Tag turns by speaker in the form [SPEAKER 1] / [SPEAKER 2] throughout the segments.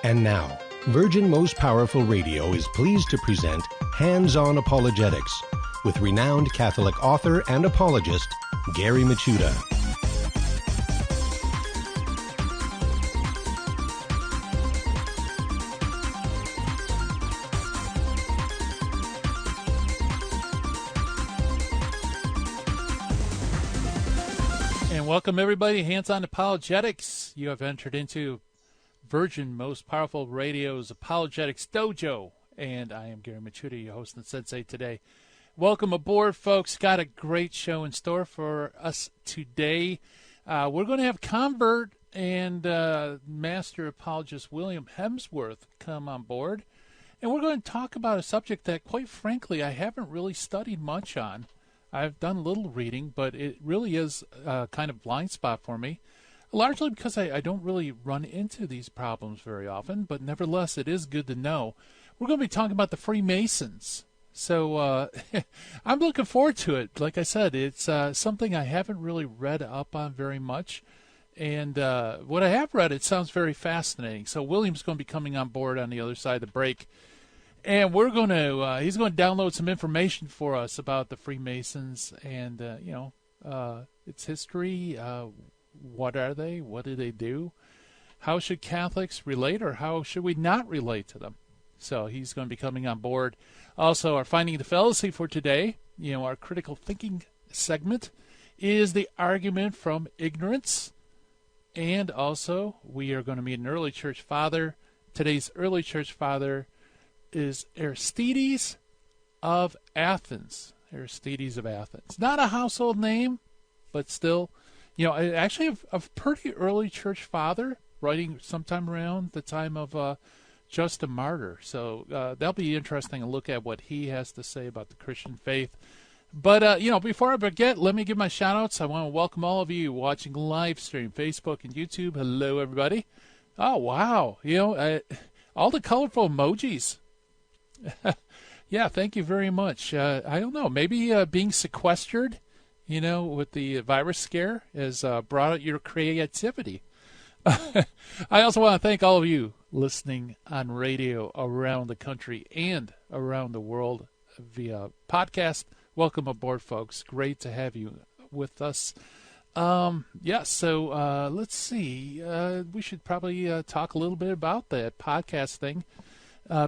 [SPEAKER 1] And now, Virgin Most Powerful Radio is pleased to present Hands-On Apologetics with renowned Catholic author and apologist, Gary Michuta.
[SPEAKER 2] And welcome everybody, Hands-On Apologetics. You have entered into Virgin Most Powerful Radio's Apologetics Dojo, and I am Gary Michuta, your host and sensei today. Welcome aboard, folks. Got a great show in store for us today. We're going to have convert and master apologist William Hemsworth come on board, and we're going to talk about a subject that, quite frankly, I haven't really studied much on. I've done a little reading, but it really is a kind of blind spot for me. Largely because I don't really run into these problems very often, but nevertheless, it is good to know. We're going to be talking about the Freemasons. So I'm looking forward to it. Like I said, it's something I haven't really read up on very much. And what I have read, it sounds very fascinating. So William's going to be coming on board on the other side of the break. And we're going to, he's going to download some information for us about the Freemasons and, its history. What are they? What do they do? How should Catholics relate, or how should we not relate to them? So he's going to be coming on board. Also, our Finding the Fallacy for today, our critical thinking segment, is the argument from ignorance. And also, we are going to meet an early church father. Today's early church father is Aristides of Athens. Aristides of Athens. Not a household name, but still, actually a pretty early church father, writing sometime around the time of Justin Martyr. So that'll be interesting to look at what he has to say about the Christian faith. But, before I forget, let me give my shout-outs. I want to welcome all of you watching live stream, Facebook and YouTube. Hello, everybody. Oh, wow. All the colorful emojis. Yeah, thank you very much. I don't know, maybe being sequestered, with the virus scare has brought out your creativity. I also want to thank all of you listening on radio around the country and around the world via podcast. Welcome aboard, folks. Great to have you with us. So let's see. We should probably talk a little bit about that podcast thing.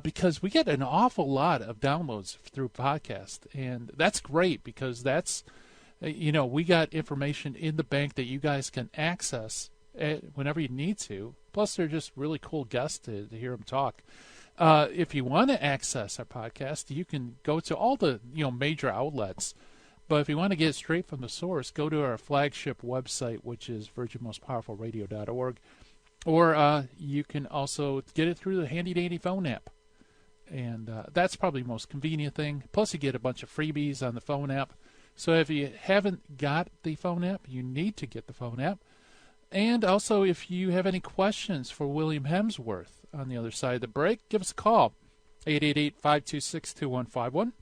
[SPEAKER 2] Because we get an awful lot of downloads through podcast, and that's great because that's, we got information in the bank that you guys can access whenever you need to. Plus, they're just really cool guests to hear them talk. If you want to access our podcast, you can go to all the major outlets. But if you want to get it straight from the source, go to our flagship website, which is virginmostpowerfulradio.org. Or you can also get it through the handy-dandy phone app. And that's probably the most convenient thing. Plus, you get a bunch of freebies on the phone app. So if you haven't got the phone app, you need to get the phone app. And also, if you have any questions for William Hemsworth on the other side of the break, give us a call. 888-526-2151.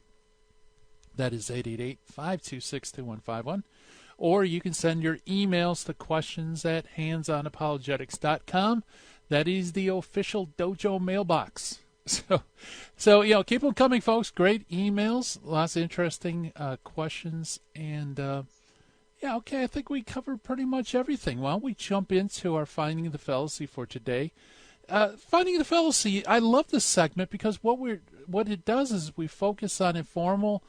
[SPEAKER 2] That is 888-526-2151. Or you can send your emails to questions@handsonapologetics.com. That is the official dojo mailbox. So keep them coming, folks. Great emails, lots of interesting questions. And, I think we covered pretty much everything. Why don't we jump into our Finding the Fallacy for today? Finding the Fallacy, I love this segment because what it does is we focus on informal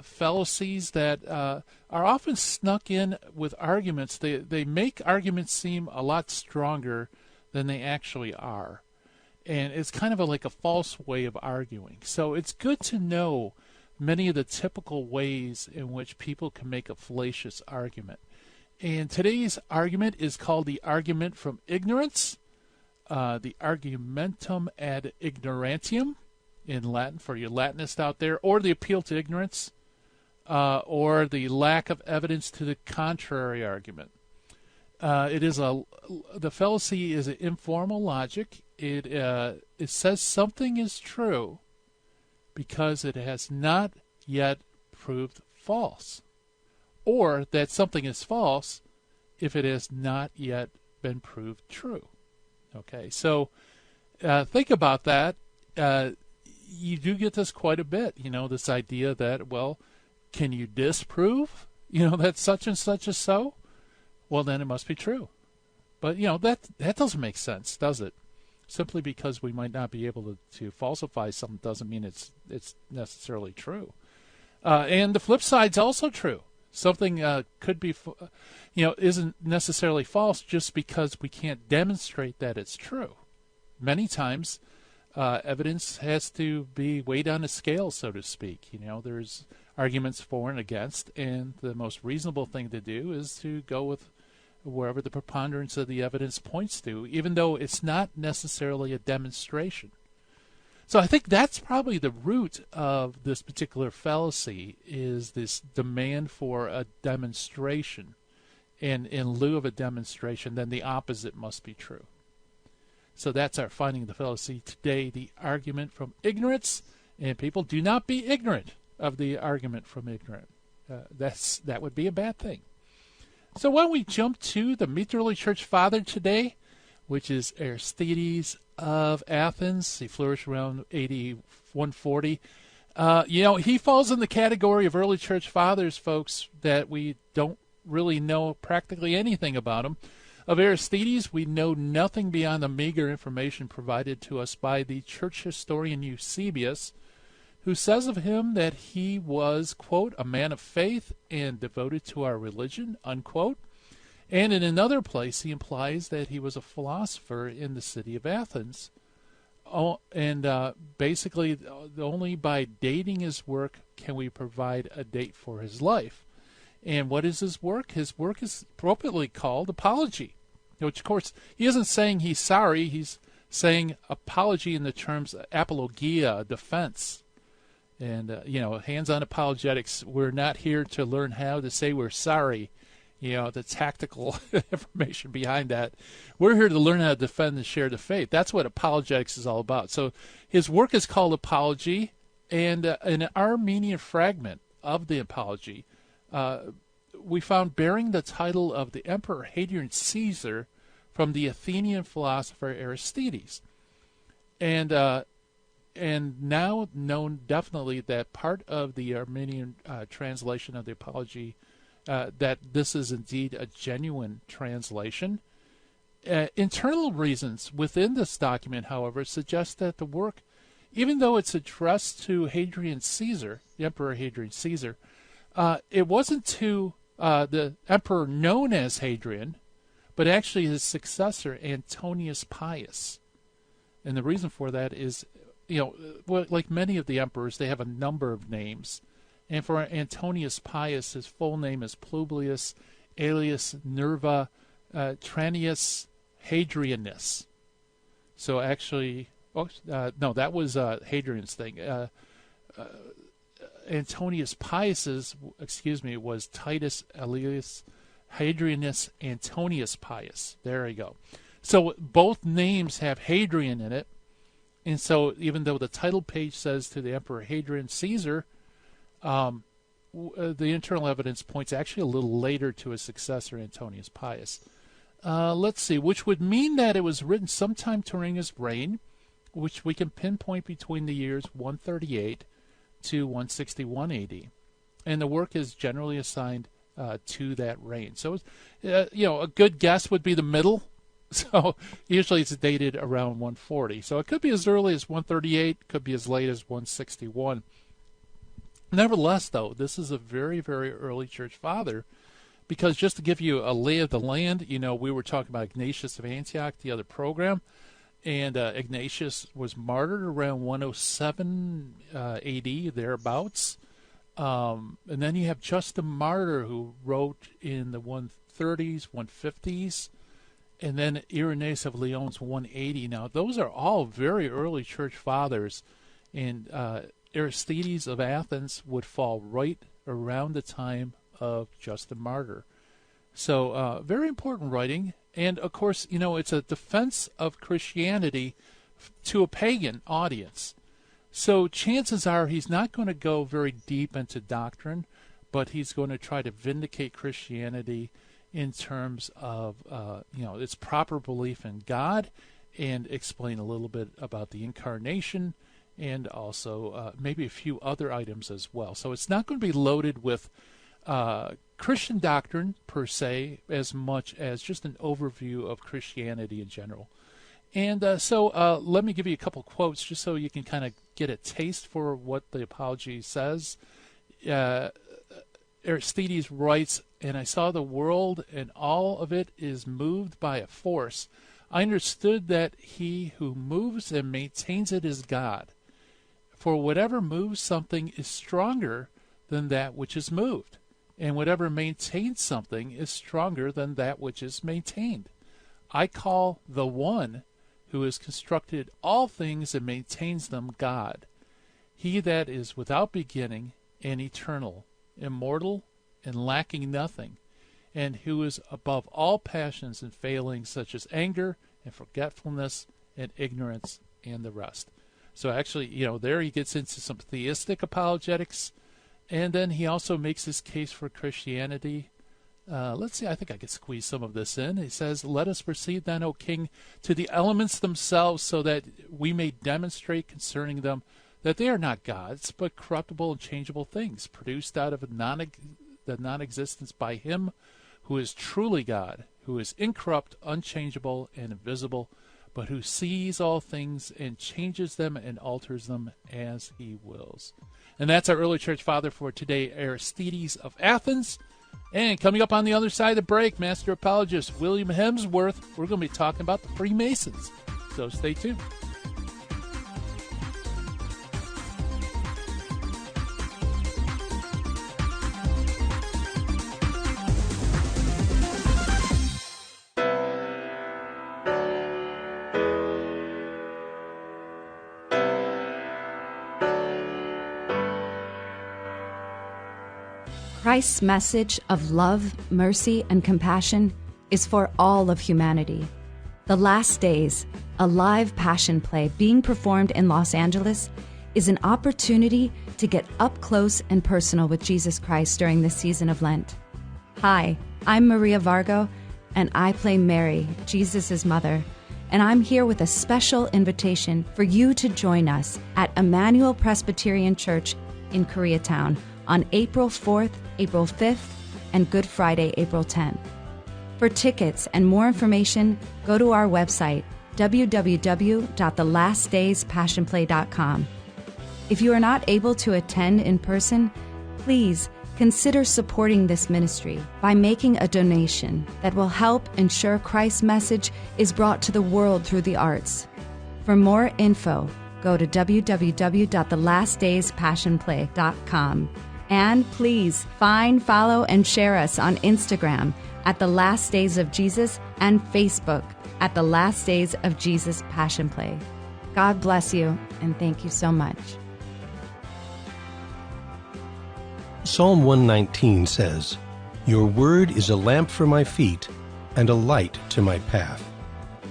[SPEAKER 2] fallacies that are often snuck in with arguments. They make arguments seem a lot stronger than they actually are. And it's kind of like a false way of arguing. So it's good to know many of the typical ways in which people can make a fallacious argument. And today's argument is called the argument from ignorance, the argumentum ad ignorantium in Latin for your Latinists out there, or the appeal to ignorance, or the lack of evidence to the contrary argument. The fallacy is an informal logic. It says something is true because it has not yet proved false, or that something is false if it has not yet been proved true. Okay, so think about that. You do get this quite a bit, this idea that, well, can you disprove, that such and such is so? Well, then it must be true. But, that doesn't make sense, does it? Simply because we might not be able to falsify something doesn't mean it's necessarily true. And the flip side's also true. Something could be, isn't necessarily false just because we can't demonstrate that it's true. Many times, evidence has to be weighed on a scale, so to speak. There's arguments for and against, and the most reasonable thing to do is to go with wherever the preponderance of the evidence points to, even though it's not necessarily a demonstration. So I think that's probably the root of this particular fallacy, is this demand for a demonstration. And in lieu of a demonstration, then the opposite must be true. So that's our finding of the fallacy today, the argument from ignorance. And people, do not be ignorant of the argument from ignorant. That would be a bad thing. So why don't we jump to the Meet the Early Church Father today, which is Aristides of Athens. He flourished around AD 140. He falls in the category of early church fathers, folks, that we don't really know practically anything about him. Of Aristides, we know nothing beyond the meager information provided to us by the church historian Eusebius, who says of him that he was, quote, a man of faith and devoted to our religion, unquote. And in another place, he implies that he was a philosopher in the city of Athens. Basically, only by dating his work can we provide a date for his life. And what is his work? His work is appropriately called Apology, which, of course, he isn't saying he's sorry. He's saying apology in the terms apologia, defense. And, hands-on apologetics, we're not here to learn how to say we're sorry, the tactical information behind that. We're here to learn how to defend and share the faith. That's what apologetics is all about. So his work is called Apology, and an Armenian fragment of the Apology we found bearing the title of the Emperor Hadrian Caesar from the Athenian philosopher Aristides. And now known definitely that part of the Armenian translation of the Apology, that this is indeed a genuine translation. Internal reasons within this document, however, suggest that the work, even though it's addressed to Hadrian Caesar, the Emperor Hadrian Caesar, it wasn't to the emperor known as Hadrian, but actually his successor, Antonius Pius. And the reason for that is, like many of the emperors, they have a number of names. And for Antonius Pius, his full name is Publius alias Nerva Trannius Hadrianus. So actually, no, that was Hadrian's thing. Antonius Pius's, was Titus alias Hadrianus Antonius Pius. There you go. So both names have Hadrian in it. And so even though the title page says to the Emperor Hadrian Caesar, the internal evidence points actually a little later to his successor, Antonius Pius. Let's see, which would mean that it was written sometime during his reign, which we can pinpoint between the years 138 to 161 AD. And the work is generally assigned to that reign. So, a good guess would be the middle. So usually it's dated around 140. So it could be as early as 138, could be as late as 161. Nevertheless, though, this is a very, very early church father, because just to give you a lay of the land, we were talking about Ignatius of Antioch, the other program, and Ignatius was martyred around 107 AD, thereabouts. And then you have Justin Martyr, who wrote in the 130s, 150s, and then Irenaeus of Lyon's 180. Now, those are all very early church fathers, and Aristides of Athens would fall right around the time of Justin Martyr. So, very important writing. And, of course, it's a defense of Christianity to a pagan audience. So chances are he's not going to go very deep into doctrine, but he's going to try to vindicate Christianity in terms of, its proper belief in God and explain a little bit about the incarnation and also maybe a few other items as well. So it's not going to be loaded with Christian doctrine per se as much as just an overview of Christianity in general. And so let me give you a couple quotes just so you can kind of get a taste for what the apology says. Aristides writes, "And I saw the world, and all of it is moved by a force. I understood that he who moves and maintains it is God. For whatever moves something is stronger than that which is moved, and whatever maintains something is stronger than that which is maintained. I call the one who has constructed all things and maintains them God. He that is without beginning and eternal, immortal and lacking nothing, and who is above all passions and failings such as anger and forgetfulness and ignorance and the rest." So actually, there he gets into some theistic apologetics, and then he also makes his case for Christianity. Let's see, I think I could squeeze some of this in. He says, "Let us proceed then, O king, to the elements themselves, so that we may demonstrate concerning them that they are not gods, but corruptible and changeable things, produced out of the non-existence by him who is truly God, who is incorrupt, unchangeable, and invisible, but who sees all things and changes them and alters them as he wills." And that's our early church father for today, Aristides of Athens. And coming up on the other side of the break, Master Apologist William Hemsworth, we're going to be talking about the Freemasons. So stay tuned.
[SPEAKER 3] Christ's message of love, mercy, and compassion is for all of humanity. The Last Days, a live passion play being performed in Los Angeles, is an opportunity to get up close and personal with Jesus Christ during this season of Lent. Hi, I'm Maria Vargo, and I play Mary, Jesus' mother, and I'm here with a special invitation for you to join us at Emmanuel Presbyterian Church in Koreatown on April 4th, April 5th, and Good Friday, April 10th. For tickets and more information, go to our website, www.thelastdayspassionplay.com. If you are not able to attend in person, please consider supporting this ministry by making a donation that will help ensure Christ's message is brought to the world through the arts. For more info, go to www.thelastdayspassionplay.com. And please find, follow, and share us on Instagram at The Last Days of Jesus and Facebook at The Last Days of Jesus Passion Play. God bless you, and thank you so much.
[SPEAKER 1] Psalm 119 says, "Your word is a lamp for my feet and a light to my path."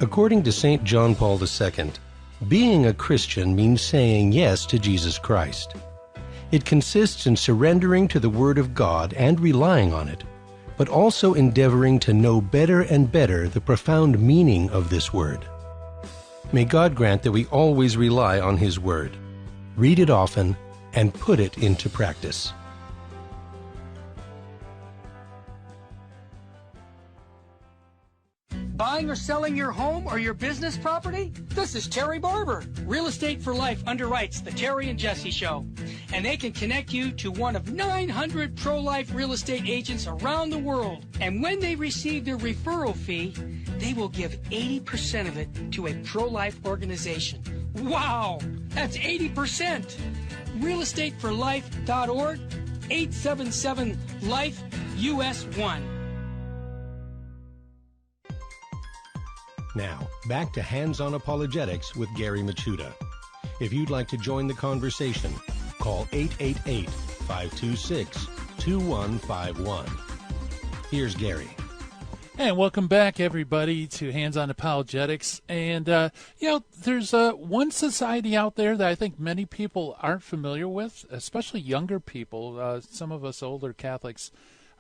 [SPEAKER 1] According to St. John Paul II, being a Christian means saying yes to Jesus Christ. It consists in surrendering to the Word of God and relying on it, but also endeavoring to know better and better the profound meaning of this Word. May God grant that we always rely on His Word, read it often, and put it into practice.
[SPEAKER 4] Buying or selling your home or your business property? This is Terry Barber. Real Estate for Life underwrites the Terry and Jesse Show. And they can connect you to one of 900 pro-life real estate agents around the world. And when they receive their referral fee, they will give 80% of it to a pro-life organization. Wow! That's 80%! realestateforlife.org, 877-LIFE, US 1.
[SPEAKER 1] Now, back to Hands-On Apologetics with Gary Machuda. If you'd like to join the conversation, call 888-526-2151. Here's Gary.
[SPEAKER 2] And welcome back, everybody, to Hands-On Apologetics. And, there's one society out there that I think many people aren't familiar with, especially younger people. Some of us older Catholics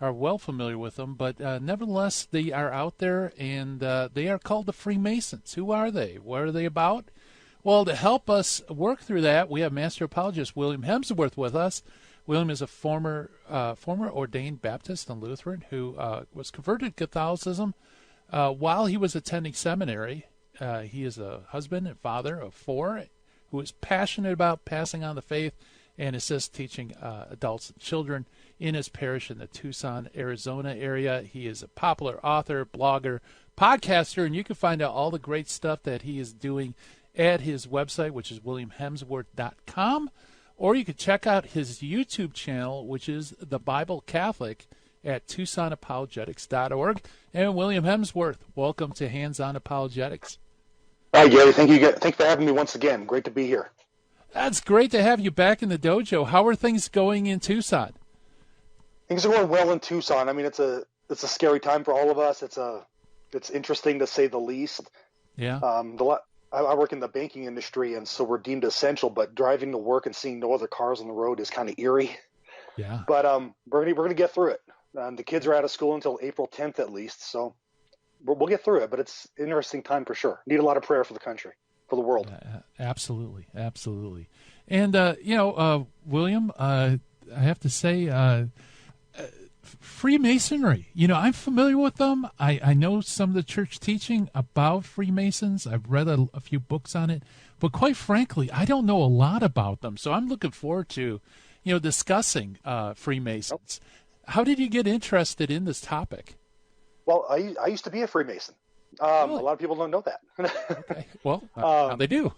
[SPEAKER 2] are well familiar with them, but nevertheless, they are out there, and they are called the Freemasons. Who are they? What are they about? Well, to help us work through that, we have Master Apologist William Hemsworth with us. William is a former ordained Baptist and Lutheran who was converted to Catholicism while he was attending seminary. He is a husband and father of 4 who is passionate about passing on the faith and assists teaching adults and children in his parish in the Tucson, Arizona area. He is a popular author, blogger, podcaster, and you can find out all the great stuff that he is doing at his website, which is williamhemsworth.com, or you can check out his YouTube channel, which is The Bible Catholic, at TucsonApologetics.org. And William Hemsworth, welcome to Hands On Apologetics.
[SPEAKER 5] Hi, Gary. Thank you for having me once again. Great to be here.
[SPEAKER 2] That's great to have you back in the dojo. How are things going in Tucson?
[SPEAKER 5] Things are going well in Tucson. I mean, it's a scary time for all of us. It's interesting to say the least.
[SPEAKER 2] Yeah.
[SPEAKER 5] I work in the banking industry, and so we're deemed essential. But driving to work and seeing no other cars on the road is kind of eerie.
[SPEAKER 2] Yeah.
[SPEAKER 5] But we're gonna get through it. The kids are out of school until April 10th at least, so we'll get through it. But it's an interesting time for sure. Need a lot of prayer for the country, for the world.
[SPEAKER 2] Absolutely, absolutely. And William, I have to say, Freemasonry. I'm familiar with them. I know some of the church teaching about Freemasons. I've read a few books on it, but quite frankly, I don't know a lot about them. So I'm looking forward to, discussing Freemasons. How did you get interested in this topic?
[SPEAKER 5] Well, I used to be a Freemason.
[SPEAKER 2] Really?
[SPEAKER 5] A lot of people don't know that.
[SPEAKER 2] Okay. Well, now they do.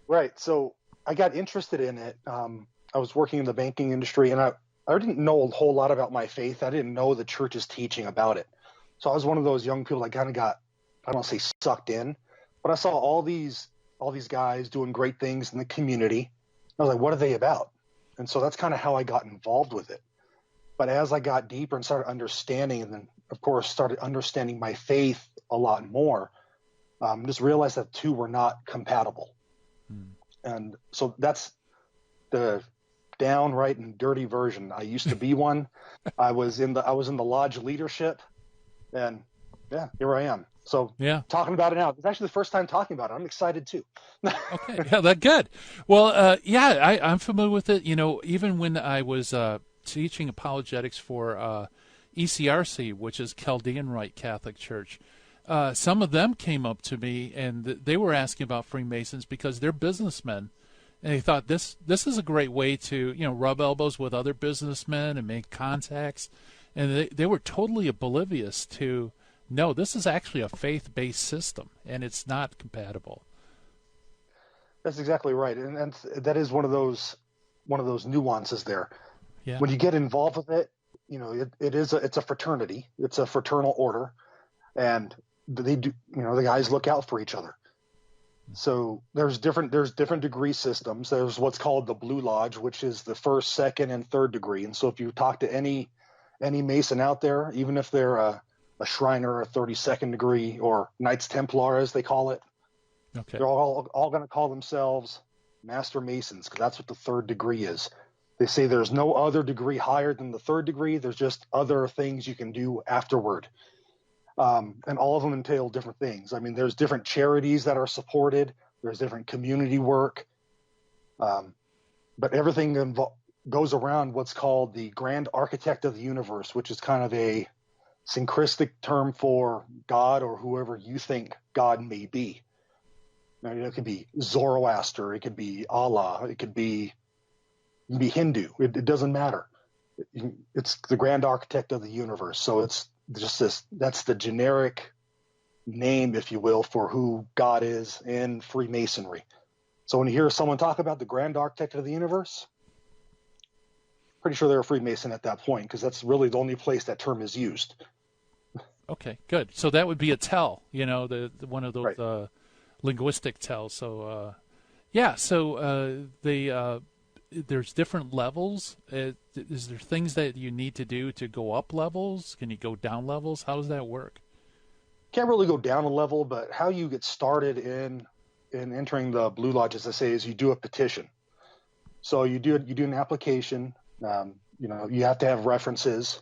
[SPEAKER 5] Right. So I got interested in it. I was working in the banking industry, and I didn't know a whole lot about my faith. I didn't know the church's teaching about it. So I was one of those young people that kind of got, I don't want to say sucked in, but I saw all these guys doing great things in the community. I was like, what are they about? And so that's kind of how I got involved with it. But as I got deeper and started understanding, and then, of course, started understanding my faith a lot more, just realized that two were not compatible. And so that's the downright and dirty version. I used to be one. I was in the lodge leadership, and yeah, here I am. So
[SPEAKER 2] yeah,
[SPEAKER 5] talking about it now. It's actually the first time talking about it. I'm excited too.
[SPEAKER 2] Okay, yeah, that's good. Well, I'm familiar with it. Even when I was teaching apologetics for ECRC, which is Chaldean Rite Catholic Church, some of them came up to me and they were asking about Freemasons because they're businessmen. And they thought this is a great way to, rub elbows with other businessmen and make contacts. And they were totally oblivious to, no, this is actually a faith-based system, and it's not compatible.
[SPEAKER 5] That's exactly right. And that is one of those nuances there.
[SPEAKER 2] Yeah.
[SPEAKER 5] When you get involved with it, it's a fraternity. It's a fraternal order. And they do, the guys look out for each other. So there's different degree systems. There's what's called the Blue Lodge, which is the 1st, 2nd, and 3rd degree. And so if you talk to any Mason out there, even if they're a Shriner, a 32nd degree, or Knights Templar, as they call it,
[SPEAKER 2] okay,
[SPEAKER 5] they're all going to call themselves Master Masons, because that's what the 3rd degree is. They say there's no other degree higher than the 3rd degree. There's just other things you can do afterward. And all of them entail different things. I mean, there's different charities that are supported. There's different community work. But everything goes around what's called the Grand Architect of the Universe, which is kind of a syncretic term for God or whoever you think God may be. Now, it could be Zoroaster. It could be Allah. It could be Hindu. It doesn't matter. It's the Grand Architect of the Universe. So it's just that's the generic name, if you will, for who God is in Freemasonry. So when you hear someone talk about the Grand Architect of the Universe, pretty sure they're a Freemason at that point, because that's really the only place that term is used.
[SPEAKER 2] Okay, good. So that would be a tell, the one of those
[SPEAKER 5] right.
[SPEAKER 2] Linguistic tells. So, there's different levels. Is there things that you need to do to go up levels? Can you go down levels? How does that work?
[SPEAKER 5] Can't really go down a level, but how you get started in entering the Blue Lodge, as I say, is you do a petition. So you do an application. You have to have references,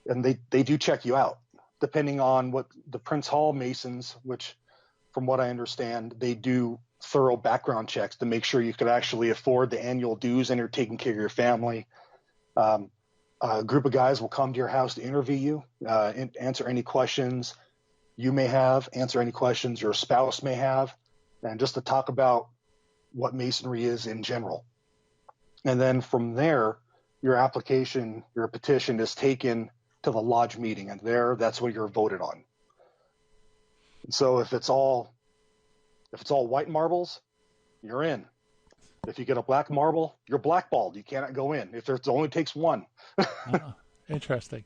[SPEAKER 5] and they do check you out depending on what the Prince Hall Masons, which from what I understand, they do thorough background checks to make sure you could actually afford the annual dues and you're taking care of your family. A group of guys will come to your house to interview you, and answer any questions you may have, answer any questions your spouse may have, and just to talk about what Masonry is in general. And then from there, your petition is taken to the lodge meeting, and that's what you're voted on. And so if it's all white marbles, you're in. If you get a black marble, you're blackballed. You cannot go in. If it only takes one.
[SPEAKER 2] Interesting.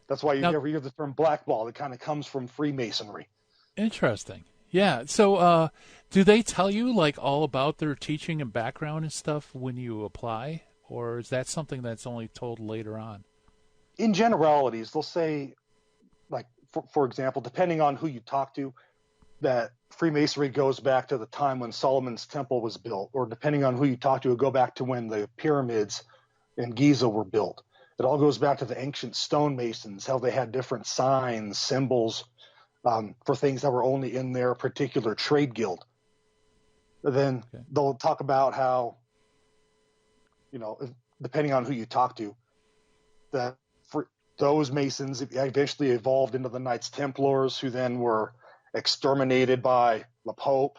[SPEAKER 5] That's why you never hear the term blackball. It kind of comes from Freemasonry.
[SPEAKER 2] Interesting. Yeah. So do they tell you like all about their teaching and background and stuff when you apply? Or is that something that's only told later on?
[SPEAKER 5] In generalities, they'll say, like, for example, depending on who you talk to, that Freemasonry goes back to the time when Solomon's temple was built, or depending on who you talk to, it'll go back to when the pyramids in Giza were built. It all goes back to the ancient stonemasons, how they had different signs, symbols for things that were only in their particular trade guild. But then they'll talk about how, depending on who you talk to, that for those Masons eventually evolved into the Knights Templars, who then were exterminated by the Pope.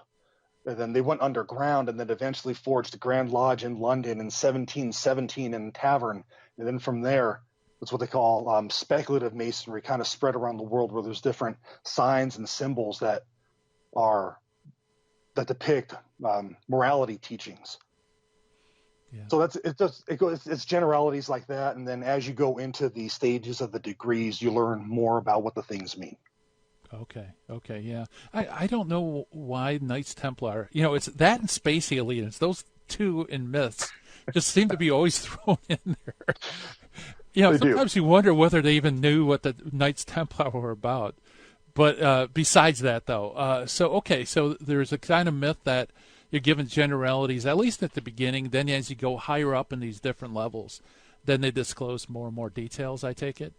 [SPEAKER 5] And then they went underground and then eventually forged the Grand Lodge in London in 1717 in a tavern. And then from there, that's what they call speculative Masonry, kind of spread around the world, where there's different signs and symbols that depict morality teachings. Yeah. So it's generalities like that. And then as you go into the stages of the degrees, you learn more about what the things mean.
[SPEAKER 2] Okay, yeah. I don't know why Knights Templar, it's that and space aliens, those two in myths just seem to be always thrown in there. Sometimes you wonder whether they even knew what the Knights Templar were about. But besides that, though, so there's a kind of myth that you're given generalities, at least at the beginning. Then as you go higher up in these different levels, then they disclose more and more details, I take it?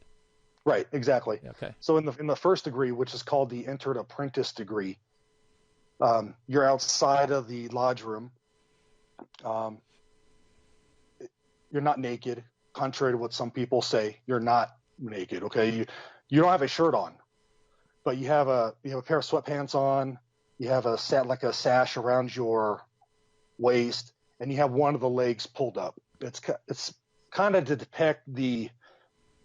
[SPEAKER 5] Right, exactly.
[SPEAKER 2] Okay.
[SPEAKER 5] So in the first degree, which is called the entered apprentice degree, you're outside of the lodge room. You're not naked, contrary to what some people say. You're not naked. Okay, you don't have a shirt on, but you have a pair of sweatpants on. You have a sash around your waist, and you have one of the legs pulled up. It's kind of to depict the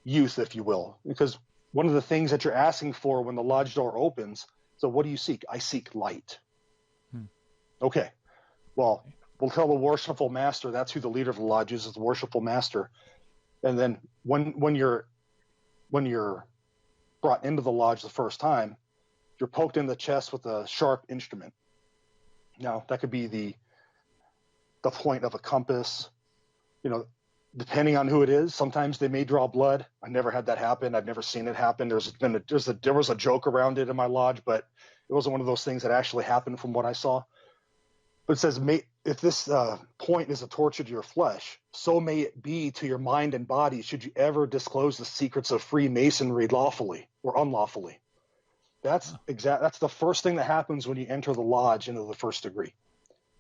[SPEAKER 5] youth, if you will, because one of the things that you're asking for when the lodge door opens, so what do you seek? I seek light. Okay, well, we'll tell the worshipful master, that's who the leader of the lodge is the worshipful master. And then when you're brought into the lodge the first time, you're poked in the chest with a sharp instrument. Now that could be the point of a compass, depending on who it is. Sometimes they may draw blood. I never had that happen. I've never seen it happen. There was a joke around it in my lodge, but it wasn't one of those things that actually happened from what I saw. But it says, if this point is a torture to your flesh, so may it be to your mind and body, should you ever disclose the secrets of Freemasonry lawfully or unlawfully. That's the first thing that happens when you enter the lodge into the first degree.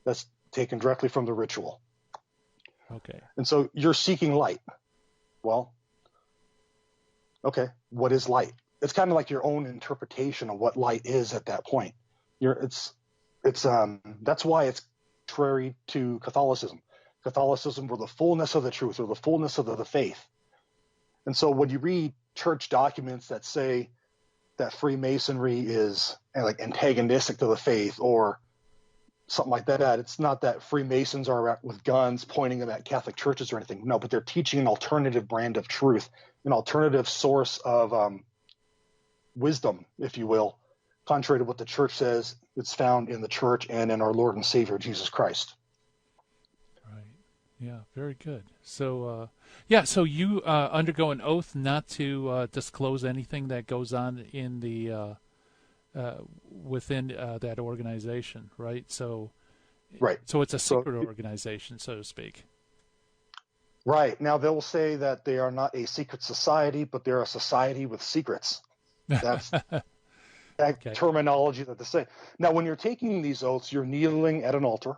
[SPEAKER 5] That's taken directly from the ritual.
[SPEAKER 2] Okay. And
[SPEAKER 5] so you're seeking light. Well, okay, what is light? It's kind of like your own interpretation of what light is at that point. That's why it's contrary to Catholicism. Catholicism were the fullness of the truth, or the fullness of the faith. And so when you read church documents that say that Freemasonry is like antagonistic to the faith or something like that, it's not that Freemasons are out with guns pointing them at Catholic churches or anything. No, but they're teaching an alternative brand of truth, an alternative source of wisdom, if you will, contrary to what the church says it's found in the church and in our Lord and Savior, Jesus Christ.
[SPEAKER 2] Right. Yeah, very good. So, so you undergo an oath not to disclose anything that goes on in the within that organization, right? So,
[SPEAKER 5] right.
[SPEAKER 2] So it's a secret organization, so to speak.
[SPEAKER 5] Right. Now, they'll say that they are not a secret society, but they're a society with secrets. That's that
[SPEAKER 2] Okay.
[SPEAKER 5] terminology that they say. Now, when you're taking these oaths, you're kneeling at an altar,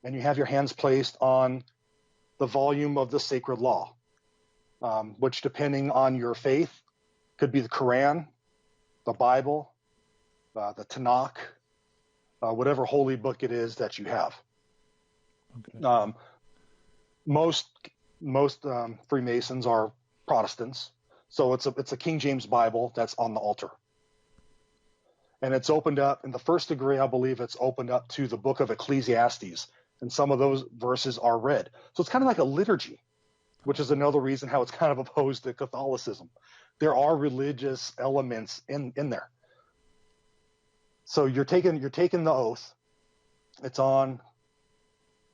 [SPEAKER 5] and you have your hands placed on the volume of the sacred law, which, depending on your faith, could be the Quran, the Bible, the Tanakh, whatever holy book it is that you have.
[SPEAKER 2] Okay.
[SPEAKER 5] Most Freemasons are Protestants, so it's a King James Bible that's on the altar, and it's opened up in the first degree. I believe it's opened up to the book of Ecclesiastes, and some of those verses are read. So it's kind of like a liturgy, which is another reason how it's kind of opposed to Catholicism. There are religious elements in there. So you're taking the oath. It's on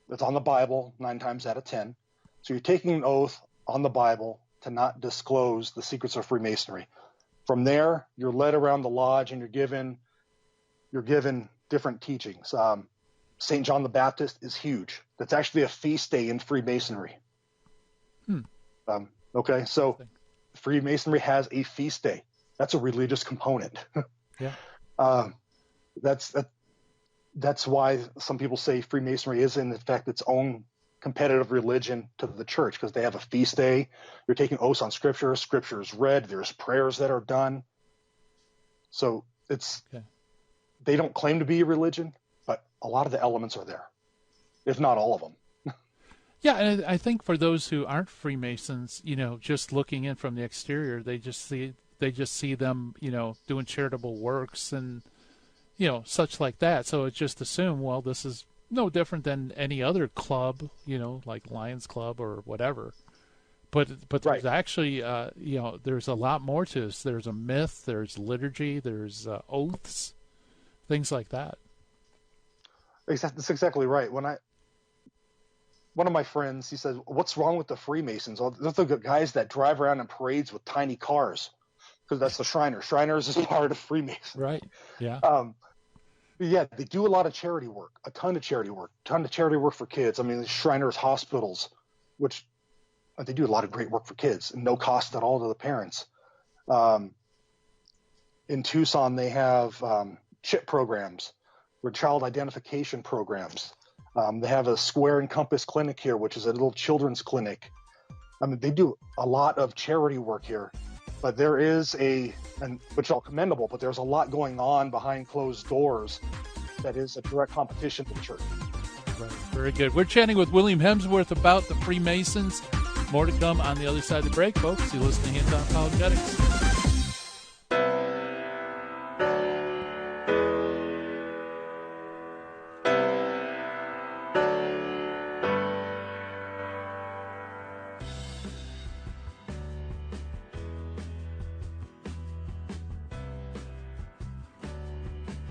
[SPEAKER 5] the Bible 9 times out of 10. So you're taking an oath on the Bible to not disclose the secrets of Freemasonry. From there, you're led around the lodge and you're given different teachings. St. John the Baptist is huge. That's actually a feast day in Freemasonry. Okay, so Freemasonry has a feast day. That's a religious component.
[SPEAKER 2] Yeah.
[SPEAKER 5] That's why some people say Freemasonry is in fact its own competitive religion to the church, because they have a feast day. You're taking oaths on scripture. Scripture is read. There's prayers that are done. So they don't claim to be a religion, but a lot of the elements are there, if not all of them.
[SPEAKER 2] Yeah, and I think for those who aren't Freemasons, just looking in from the exterior, they just see them, doing charitable works and, such like that. So it's just assumed, well, this is no different than any other club, like Lions Club or whatever. But there's actually, there's a lot more to this. There's a myth, there's liturgy, there's oaths, things like that.
[SPEAKER 5] That's exactly right. One of my friends, he says, "What's wrong with the Freemasons? Oh, those are the guys that drive around in parades with tiny cars," because that's the Shriners. Shriners is part of Freemasons.
[SPEAKER 2] Right. Yeah.
[SPEAKER 5] Yeah, they do a lot of charity work, a ton of charity work for kids. I mean, the Shriners hospitals, which they do a lot of great work for kids and no cost at all to the parents. In Tucson, they have CHIP programs, or child identification programs. They have a Square and Compass clinic here, which is a little children's clinic. I mean, they do a lot of charity work here, but there is which is all commendable, but there's a lot going on behind closed doors that is a direct competition to the church.
[SPEAKER 2] Right. Very good. We're chatting with William Hemsworth about the Freemasons. More to come on the other side of the break, folks. You're listening to Hands On Apologetics.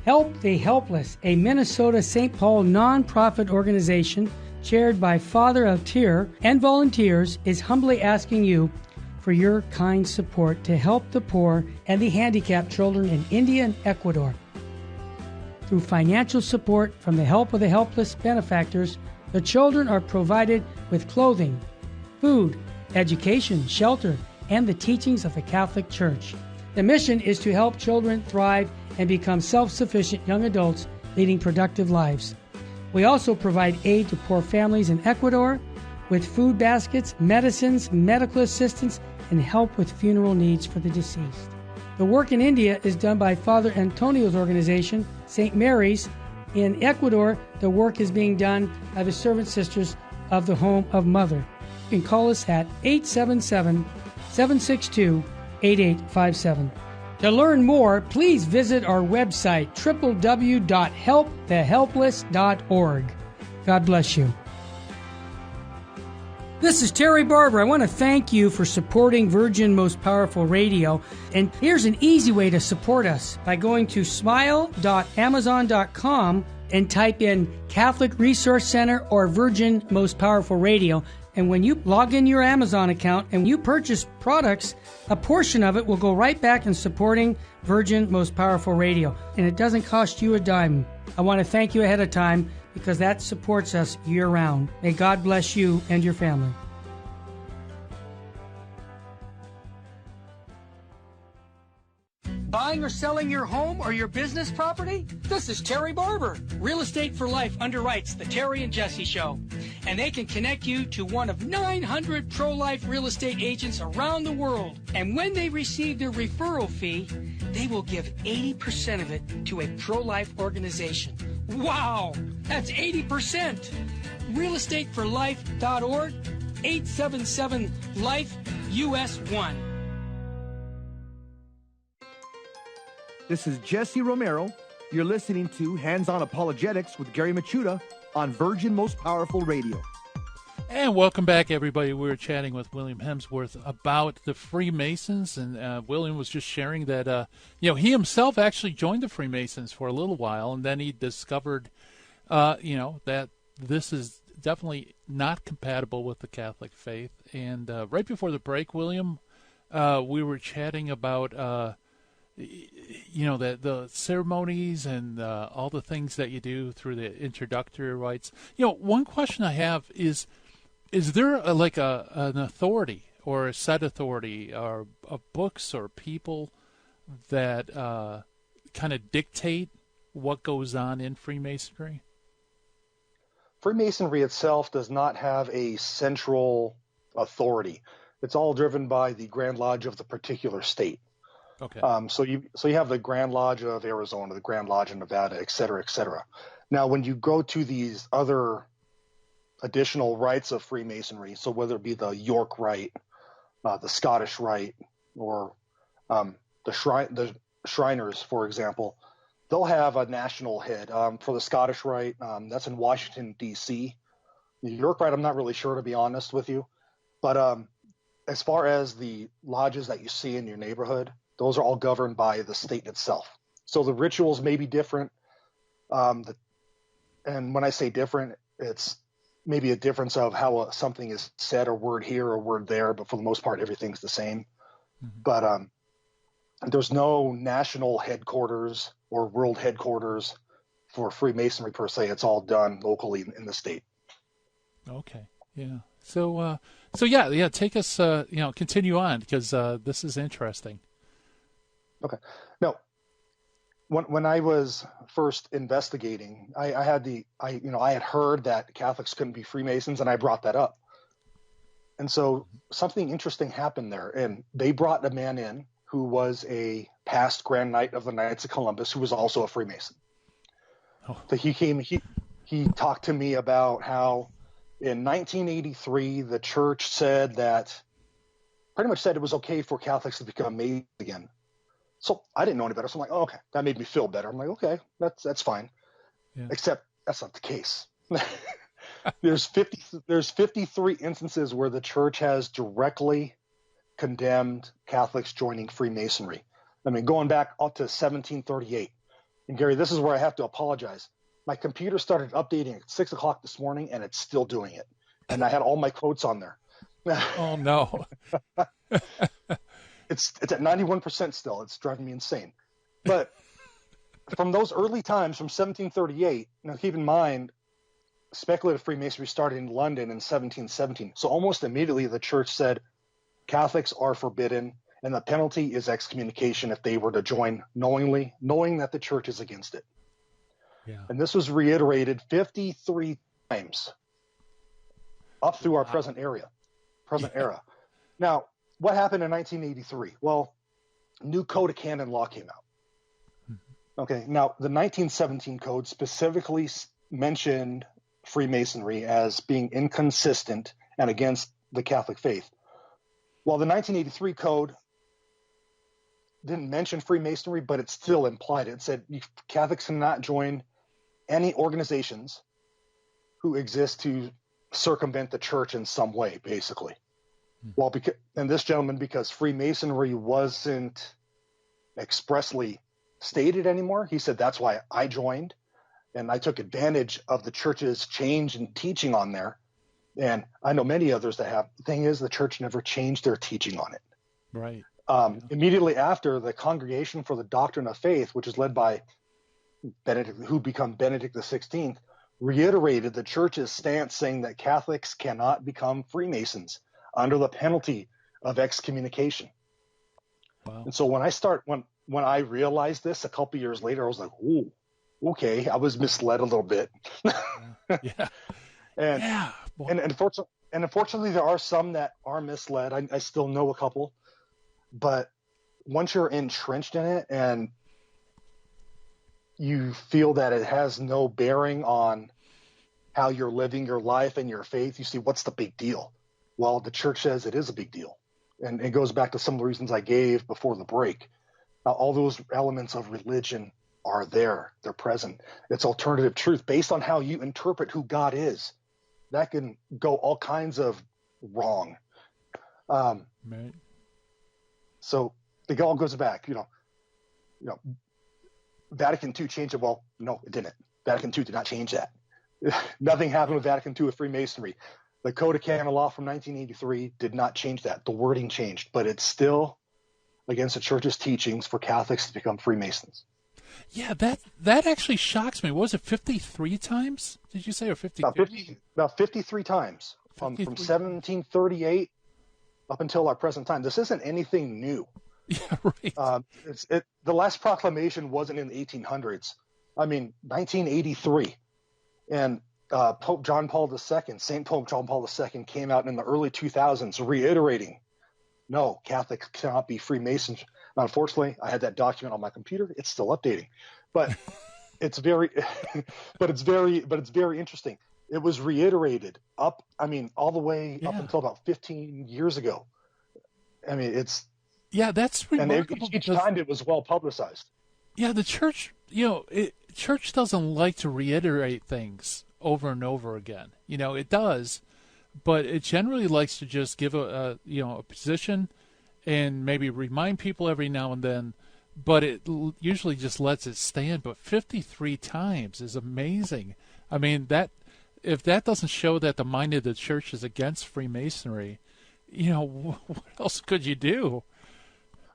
[SPEAKER 6] Help the Helpless, a Minnesota St. Paul nonprofit organization chaired by Father Altier and volunteers, is humbly asking you for your kind support to help the poor and the handicapped children in India and Ecuador. Through financial support from the Help of the Helpless benefactors, the children are provided with clothing, food, education, shelter, and the teachings of the Catholic Church. The mission is to help children thrive and become self-sufficient young adults leading productive lives. We also provide aid to poor families in Ecuador with food baskets, medicines, medical assistance, and help with funeral needs for the deceased. The work in India is done by Father Antonio's organization, St. Mary's. In Ecuador, the work is being done by the Servant Sisters of the Home of Mother. You can call us at 877-762-8857. To learn more, please visit our website, www.helpthehelpless.org. God bless you. This is Terry Barber. I want to thank you for supporting Virgin Most Powerful Radio. And here's an easy way to support us by going to smile.amazon.com and type in Catholic Resource Center or Virgin Most Powerful Radio. And when you log in your Amazon account and you purchase products, a portion of it will go right back in supporting Virgin Most Powerful Radio. And it doesn't cost you a dime. I want to thank you ahead of time because that supports us year-round. May God bless you and your family.
[SPEAKER 4] Buying or selling your home or your business property? This is Terry Barber. Real Estate for Life underwrites the Terry and Jesse Show. And they can connect you to one of 900 pro-life real estate agents around the world. And when they receive their referral fee, they will give 80% of it to a pro-life organization. Wow! That's 80%! realestateforlife.org, 877-LIFE-US1.
[SPEAKER 7] This is Jesse Romero. You're listening to Hands-On Apologetics with Gary Machuda on Virgin Most Powerful Radio.
[SPEAKER 2] And welcome back, everybody. We were chatting with William Hemsworth about the Freemasons, and William was just sharing that, he himself actually joined the Freemasons for a little while, and then he discovered, that this is definitely not compatible with the Catholic faith. And right before the break, William, we were chatting about the ceremonies and all the things that you do through the introductory rites. One question I have is there an authority or a set authority or books or people that kind of dictate what goes on in Freemasonry?
[SPEAKER 5] Freemasonry itself does not have a central authority. It's all driven by the Grand Lodge of the particular state.
[SPEAKER 2] Okay.
[SPEAKER 5] So you have the Grand Lodge of Arizona, the Grand Lodge of Nevada, et cetera, et cetera. Now, when you go to these other additional rites of Freemasonry, so whether it be the York Rite, the Scottish Rite, or the Shriners, for example, they'll have a national head. For the Scottish Rite, that's in Washington, D.C. The York Rite, I'm not really sure, to be honest with you. But as far as the lodges that you see in your neighborhood, those are all governed by the state itself. So the rituals may be different. And when I say different, it's maybe a difference of how something is said, or word here or word there, but for the most part, everything's the same. Mm-hmm. But there's no national headquarters or world headquarters for Freemasonry per se. It's all done locally in the state.
[SPEAKER 2] Okay. Yeah. So take us, continue on, because this is interesting.
[SPEAKER 5] Okay. No, when I was first investigating, I had heard that Catholics couldn't be Freemasons, and I brought that up. And so something interesting happened there, and they brought a man in who was a past Grand Knight of the Knights of Columbus, who was also a Freemason. Oh. So he talked to me about how in 1983 the church pretty much said it was okay for Catholics to become Masons again. So I didn't know any better. So I'm like, oh, okay, that made me feel better. I'm like, okay, that's fine. Yeah. Except that's not the case. There's 53 instances where the church has directly condemned Catholics joining Freemasonry. I mean, going back up to 1738. And Gary, this is where I have to apologize. My computer started updating at 6 o'clock this morning, and it's still doing it. And I had all my quotes on there.
[SPEAKER 2] Oh no.
[SPEAKER 5] It's at 91% still. It's driving me insane. But from those early times, from 1738, now keep in mind, speculative Freemasonry started in London in 1717. So almost immediately the church said Catholics are forbidden, and the penalty is excommunication if they were to join knowingly, knowing that the church is against it. Yeah. And this was reiterated 53 times up through our present era. Now, what happened in 1983? Well, new Code of Canon Law came out. Okay, now the 1917 Code specifically mentioned Freemasonry as being inconsistent and against the Catholic faith. Well, the 1983 Code didn't mention Freemasonry, but it still implied it. It said Catholics cannot join any organizations who exist to circumvent the church in some way, basically. Well, because Freemasonry wasn't expressly stated anymore, he said that's why I joined, and I took advantage of the church's change in teaching on there. And I know many others that have. The thing is, the church never changed their teaching on it.
[SPEAKER 2] Right.
[SPEAKER 5] Immediately after, the Congregation for the Doctrine of Faith, which is led by Benedict, who became Benedict XVI, reiterated the church's stance saying that Catholics cannot become Freemasons under the penalty of excommunication.
[SPEAKER 2] Wow.
[SPEAKER 5] And so when I realized this a couple years later, I was like, "Ooh, okay, I was misled a little bit."
[SPEAKER 2] Yeah.
[SPEAKER 5] and
[SPEAKER 2] Yeah.
[SPEAKER 5] and unfortunately, there are some that are misled. I still know a couple, but once you're entrenched in it and you feel that it has no bearing on how you're living your life and your faith, you see, what's the big deal? Well, the church says it is a big deal. And it goes back to some of the reasons I gave before the break. All those elements of religion are there. They're present. It's alternative truth based on how you interpret who God is. That can go all kinds of wrong.
[SPEAKER 2] Right.
[SPEAKER 5] So it all goes back, Vatican II changed it. Well, no, it didn't. Vatican II did not change that. Nothing happened with Vatican II with Freemasonry. The Code of Canon Law from 1983 did not change that. The wording changed, but it's still against the church's teachings for Catholics to become Freemasons.
[SPEAKER 2] Yeah, that actually shocks me. What was it, 53 times? Did you say, or 52?
[SPEAKER 5] About 53 times
[SPEAKER 2] 53.
[SPEAKER 5] From 1738 up until our present time. This isn't anything new.
[SPEAKER 2] Yeah, right.
[SPEAKER 5] The last proclamation wasn't in the 1800s. 1983. And Pope John Paul II, St. Pope John Paul II came out in the early 2000s reiterating, no, Catholics cannot be Freemasons. Unfortunately, I had that document on my computer. It's still updating, but it's very interesting. It was reiterated all the way up until about 15 years ago.
[SPEAKER 2] That's remarkable.
[SPEAKER 5] And each time it was well publicized.
[SPEAKER 2] Yeah, the church, church doesn't like to reiterate things over and over again. It does, but it generally likes to just give a position and maybe remind people every now and then, but it usually just lets it stand. But 53 times is amazing. If that doesn't show that the mind of the church is against Freemasonry, what else could you do?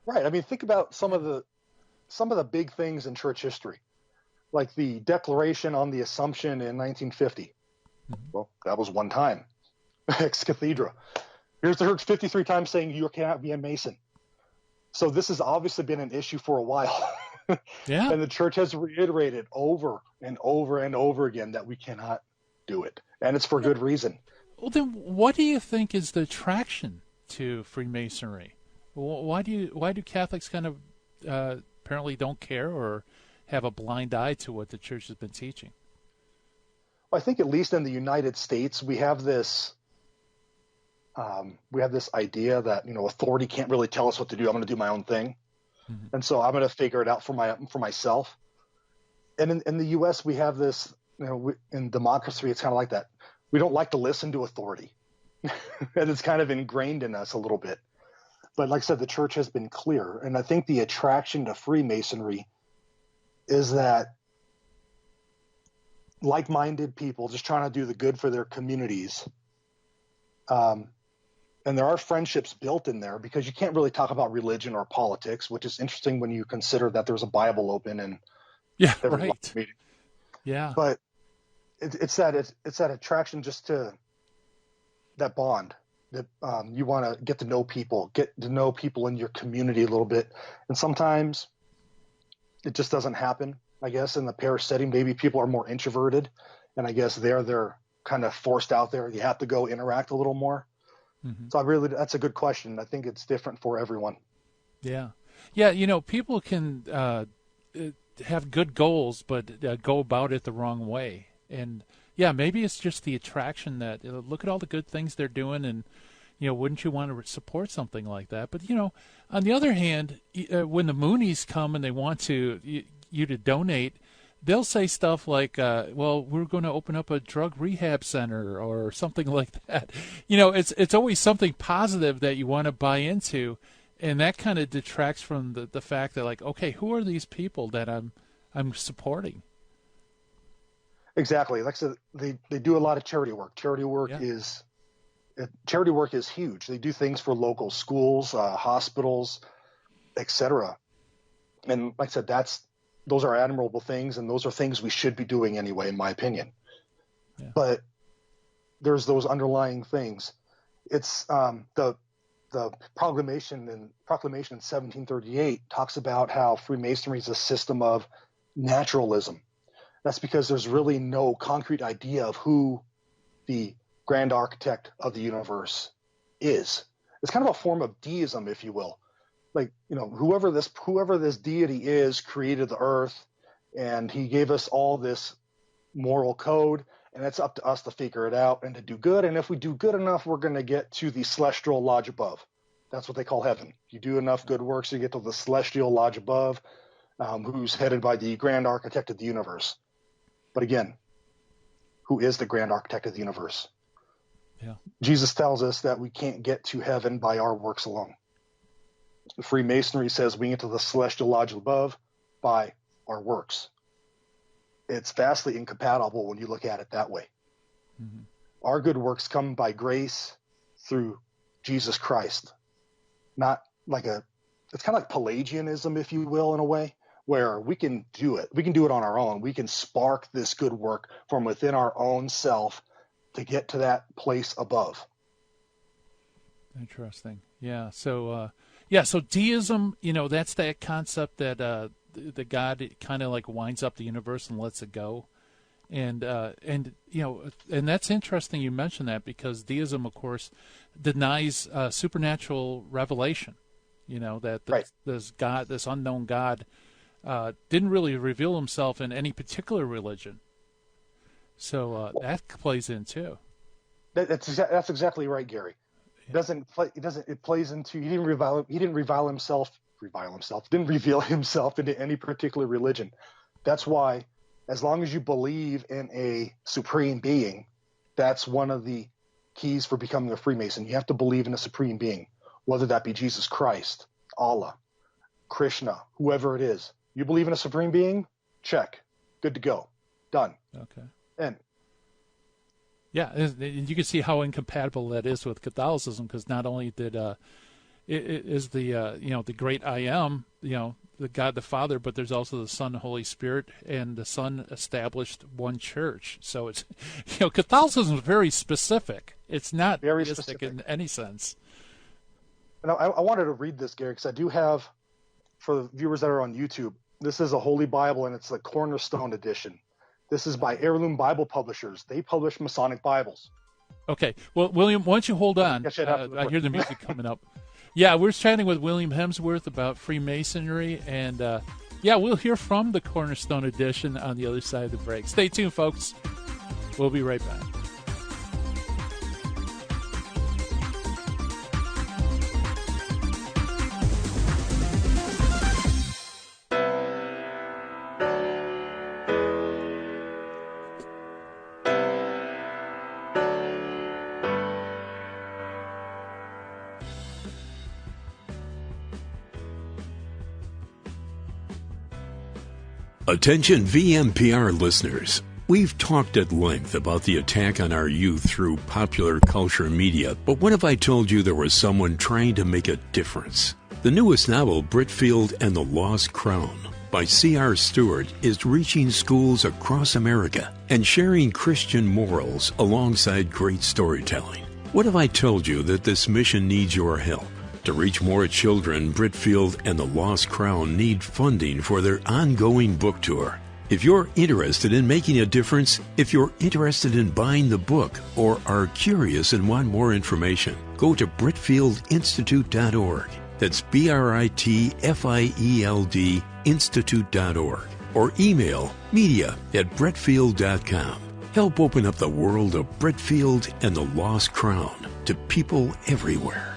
[SPEAKER 5] Right. Think about some of the big things in church history, like the Declaration on the Assumption in 1950. Mm-hmm. Well, that was one time. Ex cathedra. Here's the church 53 times saying you cannot be a Mason. So this has obviously been an issue for a while.
[SPEAKER 2] Yeah.
[SPEAKER 5] And the church has reiterated over and over and over again that we cannot do it. And it's for good reason.
[SPEAKER 2] Well, then what do you think is the attraction to Freemasonry? Why do Catholics kind of apparently don't care or have a blind eye to what the church has been teaching?
[SPEAKER 5] Well, I think at least in the United States, we have this idea that, authority can't really tell us what to do. I'm going to do my own thing. Mm-hmm. And so I'm going to figure it out for myself. And in the U.S., we have this, in democracy, it's kind of like that. We don't like to listen to authority. And it's kind of ingrained in us a little bit. But like I said, the church has been clear. And I think the attraction to Freemasonry is that like-minded people just trying to do the good for their communities. And there are friendships built in there because you can't really talk about religion or politics, which is interesting when you consider that there's a Bible open and every meeting.
[SPEAKER 2] Yeah.
[SPEAKER 5] But it's that attraction just to that bond that you want to get to know people in your community a little bit. And sometimes it just doesn't happen, I guess, in the parish setting. Maybe people are more introverted, and I guess they're kind of forced out there. You have to go interact a little more. Mm-hmm. So that's a good question. I think it's different for everyone.
[SPEAKER 2] Yeah. Yeah. People can have good goals, but go about it the wrong way. And yeah, maybe it's just the attraction that look at all the good things they're doing, and wouldn't you want to support something like that? But on the other hand, when the Moonies come and they want you to donate, they'll say stuff like, well, we're going to open up a drug rehab center or something like that. It's always something positive that you want to buy into, and that kind of detracts from the fact that, like, okay, who are these people that I'm supporting?
[SPEAKER 5] Exactly. Like I said, they do a lot of charity work. Charity work is huge. They do things for local schools, hospitals, etc. And like I said, those are admirable things, and those are things we should be doing anyway, in my opinion. But there's those underlying things. It's the proclamation in 1738 talks about how Freemasonry is a system of naturalism. That's because there's really no concrete idea of who the grand architect of the universe is. It's kind of a form of deism, if you will. Like, whoever this deity is created the earth, and he gave us all this moral code, and it's up to us to figure it out and to do good. And if we do good enough, we're going to get to the celestial lodge above. That's what they call heaven. You do enough good works, you get to the celestial lodge above, who's headed by the grand architect of the universe. But again, who is the grand architect of the universe?
[SPEAKER 2] Yeah.
[SPEAKER 5] Jesus tells us that we can't get to heaven by our works alone. Freemasonry says we get to the celestial lodge above by our works. It's vastly incompatible when you look at it that way.
[SPEAKER 2] Mm-hmm.
[SPEAKER 5] Our good works come by grace through Jesus Christ. Not like it's kind of like Pelagianism, if you will, in a way, where we can do it. We can do it on our own. We can spark this good work from within our own self to get to that place above.
[SPEAKER 2] Interesting. Yeah. So, so deism, that's that concept that the God kind of like winds up the universe and lets it go. And that's interesting you mentioned that, because deism, of course, denies supernatural revelation. That this God, this unknown God, didn't really reveal himself in any particular religion. So that plays in too.
[SPEAKER 5] That's exactly right, Gary.
[SPEAKER 2] Yeah.
[SPEAKER 5] It plays into, he didn't reveal himself into any particular religion. That's why, as long as you believe in a supreme being, that's one of the keys for becoming a Freemason. You have to believe in a supreme being, whether that be Jesus Christ, Allah, Krishna, whoever it is. You believe in a supreme being? Check. Good to go. Done.
[SPEAKER 2] Okay.
[SPEAKER 5] And
[SPEAKER 2] yeah, and you can see how incompatible that is with Catholicism, because not only did it is the great I am, the God the Father, but there's also the Son, Holy Spirit, and the Son established one church. So it's Catholicism is very specific. It's not
[SPEAKER 5] very
[SPEAKER 2] specific in any sense.
[SPEAKER 5] And I wanted to read this, Gary, because I do have, for the viewers that are on YouTube, this is a Holy Bible, and it's the Cornerstone edition. This is by Heirloom Bible Publishers. They publish Masonic Bibles.
[SPEAKER 2] Okay. Well, William, why don't you hold on? I hear the music coming up. Yeah, we're chatting with William Hemsworth about Freemasonry, and we'll hear from the Cornerstone edition on the other side of the break. Stay tuned, folks. We'll be right back.
[SPEAKER 8] Attention VMPR listeners. We've talked at length about the attack on our youth through popular culture media, but what if I told you there was someone trying to make a difference? The newest novel, Britfield and the Lost Crown, by C.R. Stewart, is reaching schools across America and sharing Christian morals alongside great storytelling. What if I told you that this mission needs your help? To reach more children, Britfield and the Lost Crown need funding for their ongoing book tour. If you're interested in making a difference, if you're interested in buying the book, or are curious and want more information, go to BritfieldInstitute.org. That's BRITFIELD Institute.org. Or email media@britfield.com. Help open up the world of Britfield and the Lost Crown to people everywhere.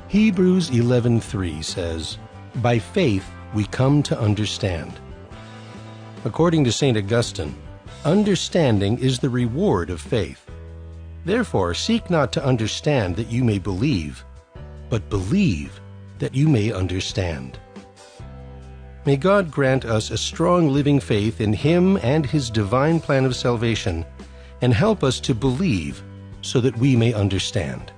[SPEAKER 1] Hebrews 11:3 says, "By faith we come to understand." According to St. Augustine, understanding is the reward of faith. Therefore, seek not to understand that you may believe, but believe that you may understand. May God grant us a strong living faith in Him and His divine plan of salvation, and help us to believe so that we may understand.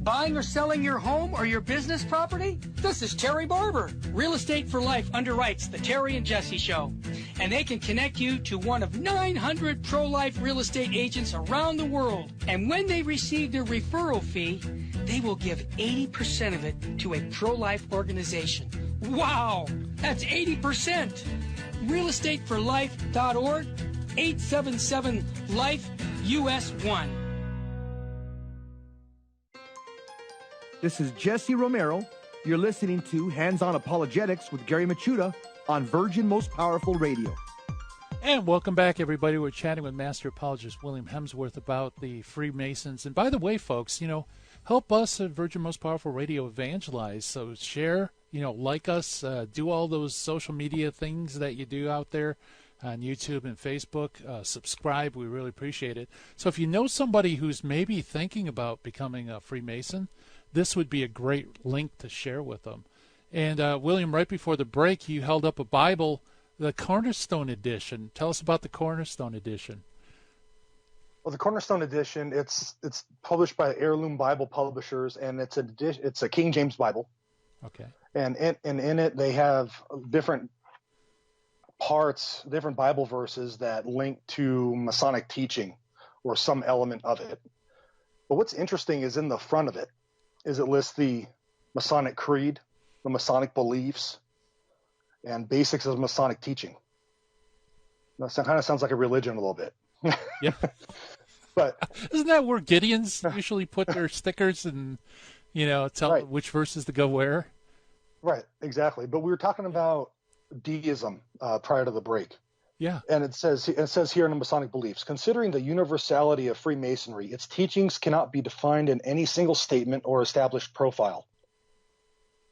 [SPEAKER 4] Buying or selling your home or your business property? This is Terry Barber. Real Estate for Life underwrites the Terry and Jesse Show. And they can connect you to one of 900 pro-life real estate agents around the world. And when they receive their referral fee, they will give 80% of it to a pro-life organization. Wow! That's 80%! realestateforlife.org, 877-LIFE-US1.
[SPEAKER 7] This is Jesse Romero. You're listening to Hands-On Apologetics with Gary Machuda on Virgin Most Powerful Radio.
[SPEAKER 2] And welcome back, everybody. We're chatting with Master Apologist William Hemsworth about the Freemasons. And by the way, folks, help us at Virgin Most Powerful Radio evangelize. So share, like us, do all those social media things that you do out there on YouTube and Facebook. Subscribe. We really appreciate it. So if you know somebody who's maybe thinking about becoming a Freemason, this would be a great link to share with them. And William, right before the break, you held up a Bible, the Cornerstone Edition. Tell us about the Cornerstone Edition.
[SPEAKER 5] Well, the Cornerstone Edition, it's published by Heirloom Bible Publishers, and it's a King James Bible.
[SPEAKER 2] Okay.
[SPEAKER 5] And in it, they have different parts, different Bible verses that link to Masonic teaching or some element of it. But what's interesting is in the front of it, is it lists the Masonic creed, the Masonic beliefs, and basics of Masonic teaching. That kind of sounds like a religion a little bit.
[SPEAKER 2] Yeah.
[SPEAKER 5] But
[SPEAKER 2] isn't that where Gideons usually put their stickers and, tell
[SPEAKER 5] right.
[SPEAKER 2] which verses to go where?
[SPEAKER 5] Right, exactly. But we were talking about deism prior to the break.
[SPEAKER 2] Yeah.
[SPEAKER 5] And it says here in the Masonic beliefs, considering the universality of Freemasonry, its teachings cannot be defined in any single statement or established profile.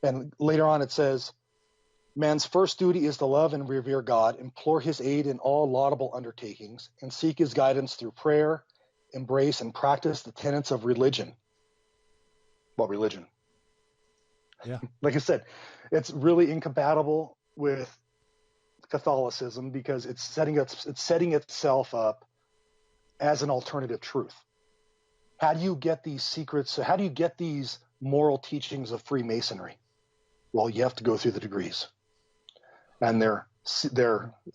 [SPEAKER 5] And later on it says, man's first duty is to love and revere God, implore his aid in all laudable undertakings, and seek his guidance through prayer, embrace and practice the tenets of religion. What religion?
[SPEAKER 2] Yeah.
[SPEAKER 5] Like I said, it's really incompatible with Catholicism because it's setting itself up as an alternative truth. How do you get these secrets? How do you get these moral teachings of Freemasonry? Well, you have to go through the degrees, and they're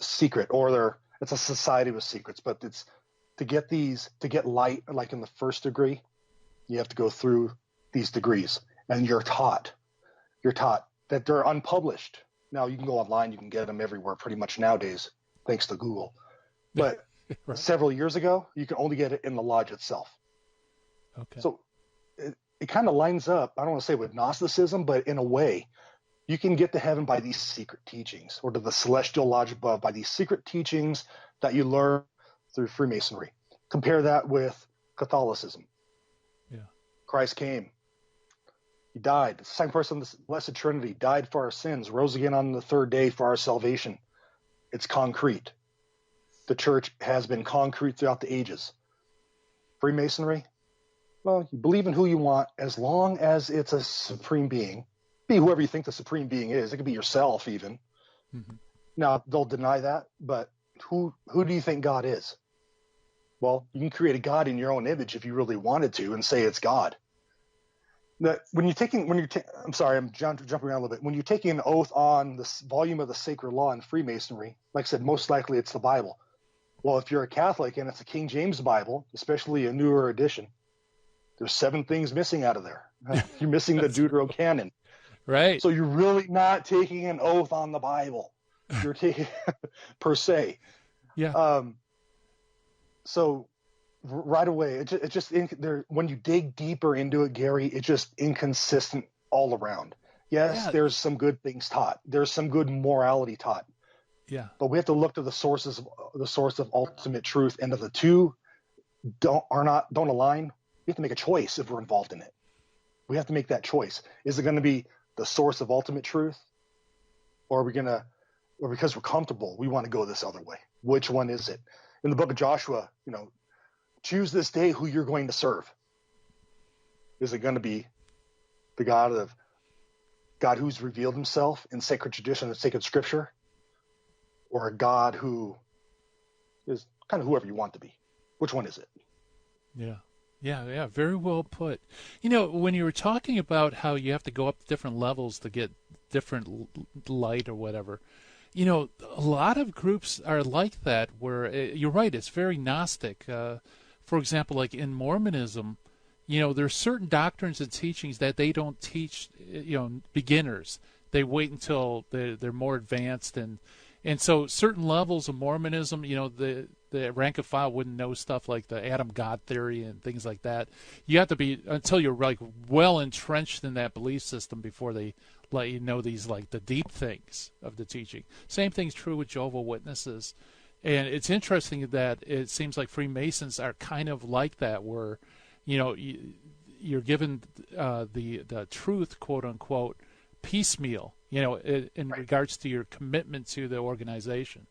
[SPEAKER 5] secret, or it's a society with secrets. But it's to get light, like in the first degree, you have to go through these degrees, and you're taught that they're unpublished. Now, you can go online, you can get them everywhere pretty much nowadays, thanks to Google. But
[SPEAKER 2] right.
[SPEAKER 5] Several years ago, you can only get it in the lodge itself.
[SPEAKER 2] Okay.
[SPEAKER 5] So it kind of lines up, I don't want to say with Gnosticism, but in a way, you can get to heaven by these secret teachings, or to the celestial lodge above by these secret teachings that you learn through Freemasonry. Compare that with Catholicism.
[SPEAKER 2] Yeah.
[SPEAKER 5] Christ came. He died. The second person of the Blessed Trinity died for our sins, rose again on the third day for our salvation. It's concrete. The church has been concrete throughout the ages. Freemasonry, well, you believe in who you want as long as it's a supreme being. Be whoever you think the supreme being is. It could be yourself even. Mm-hmm. Now, they'll deny that, but who do you think God is? Well, you can create a God in your own image if you really wanted to and say it's God. That I'm sorry, I'm jumping around a little bit. When you're taking an oath on the volume of the sacred law in Freemasonry, like I said, most likely it's the Bible. Well, if you're a Catholic and it's a King James Bible, especially a newer edition, there's 7 things missing out of there. You're missing the Deuterocanon.
[SPEAKER 2] Right.
[SPEAKER 5] So you're really not taking an oath on the Bible. You're taking per se.
[SPEAKER 2] Yeah.
[SPEAKER 5] So right away, it just when you dig deeper into it, Gary, it's just inconsistent all around. Yes, there's some good things taught. There's some good morality taught.
[SPEAKER 2] Yeah.
[SPEAKER 5] But we have to look to the source of ultimate truth, and if the two don't align, we have to make a choice if we're involved in it. We have to make that choice. Is it going to be the source of ultimate truth, or are we going to, or because we're comfortable, we want to go this other way? Which one is it? In the book of Joshua, choose this day who you're going to serve. Is it going to be the God God who's revealed himself in sacred tradition and sacred scripture, or a God who is kind of whoever you want to be? Which one is it?
[SPEAKER 2] Yeah, very well put. When you were talking about how you have to go up different levels to get different light or whatever, a lot of groups are like that where, you're right, it's very Gnostic. For example, like in Mormonism, there's certain doctrines and teachings that they don't teach, beginners. They wait until they're more advanced, and so certain levels of Mormonism, the rank and file wouldn't know stuff like the Adam God theory and things like that. You have to be, until you're like well entrenched in that belief system before they let you know these, like the deep things of the teaching. Same thing's true with Jehovah's Witnesses. And it's interesting that it seems like Freemasons are kind of like that, where, you're given the truth, quote unquote, piecemeal, in regards to your commitment to the organization.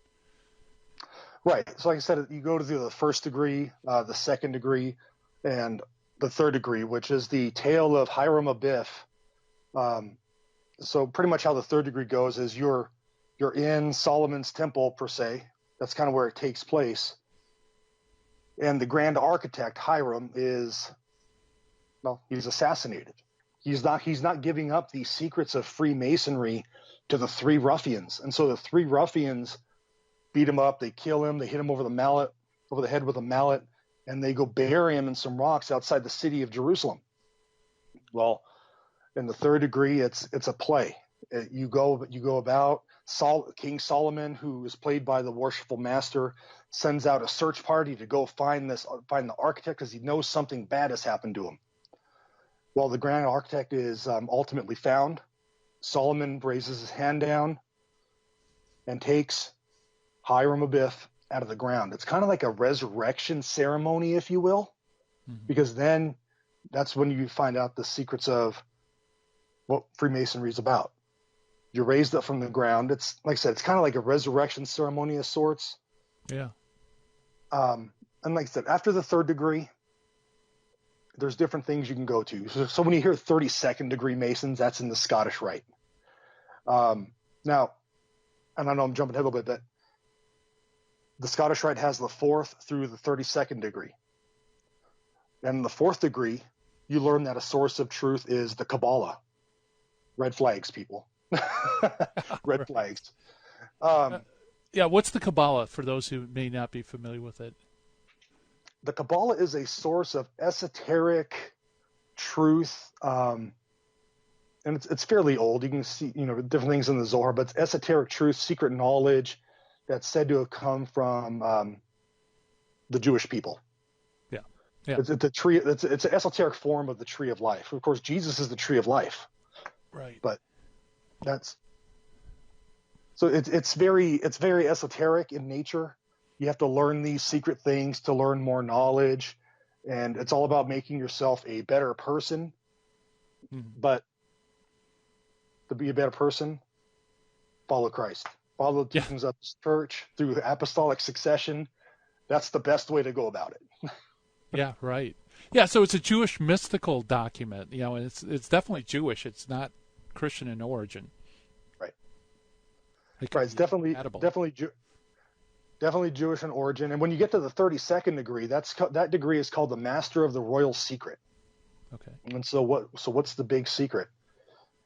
[SPEAKER 5] Right. So like I said, you go to the first degree, the second degree, and the third degree, which is the tale of Hiram Abiff. So pretty much how the third degree goes is you're in Solomon's temple, per se. That's kind of where it takes place. And the grand architect, Hiram, he's assassinated. He's not giving up the secrets of Freemasonry to the three ruffians. And so the three ruffians beat him up, they kill him, they hit him over the head with a mallet, and they go bury him in some rocks outside the city of Jerusalem. Well, in the third degree, it's a play. You go about. King Solomon, who is played by the worshipful master, sends out a search party to go find the architect because he knows something bad has happened to him. Well, the grand architect is ultimately found. Solomon raises his hand down and takes Hiram Abiff out of the ground. It's kind of like a resurrection ceremony, if you will, because then that's when you find out the secrets of what Freemasonry is about. You're raised up from the ground. It's like I said, it's kind of like a resurrection ceremony of sorts.
[SPEAKER 2] Yeah.
[SPEAKER 5] And like I said, after the third degree, there's different things you can go to. So when you hear 32nd degree Masons, that's in the Scottish Rite. Now, and I know I'm jumping ahead a little bit, but the Scottish Rite has the 4th through the 32nd degree. And in the 4th degree, you learn that a source of truth is the Kabbalah. Red flags, people. Red flags.
[SPEAKER 2] What's the Kabbalah for those who may not be familiar with it?
[SPEAKER 5] The Kabbalah is a source of esoteric truth, and it's fairly old. You can see, different things in the Zohar, but it's esoteric truth, secret knowledge that's said to have come from the Jewish people. Yeah. It's a tree. It's an esoteric form of the tree of life. Of course, Jesus is the tree of life.
[SPEAKER 2] Right.
[SPEAKER 5] But it's very esoteric in nature. You have to learn these secret things to learn more knowledge, and it's all about making yourself a better person. But to be a better person, follow Christ. Follow the teachings of the church through apostolic succession. That's the best way to go about it.
[SPEAKER 2] Yeah, right. Yeah, so it's a Jewish mystical document, and it's definitely Jewish. It's not Christian in origin.
[SPEAKER 5] Right. It's definitely Jewish in origin. And when you get to the 32nd degree, that degree is called the Master of the Royal Secret.
[SPEAKER 2] Okay.
[SPEAKER 5] And so what's the big secret?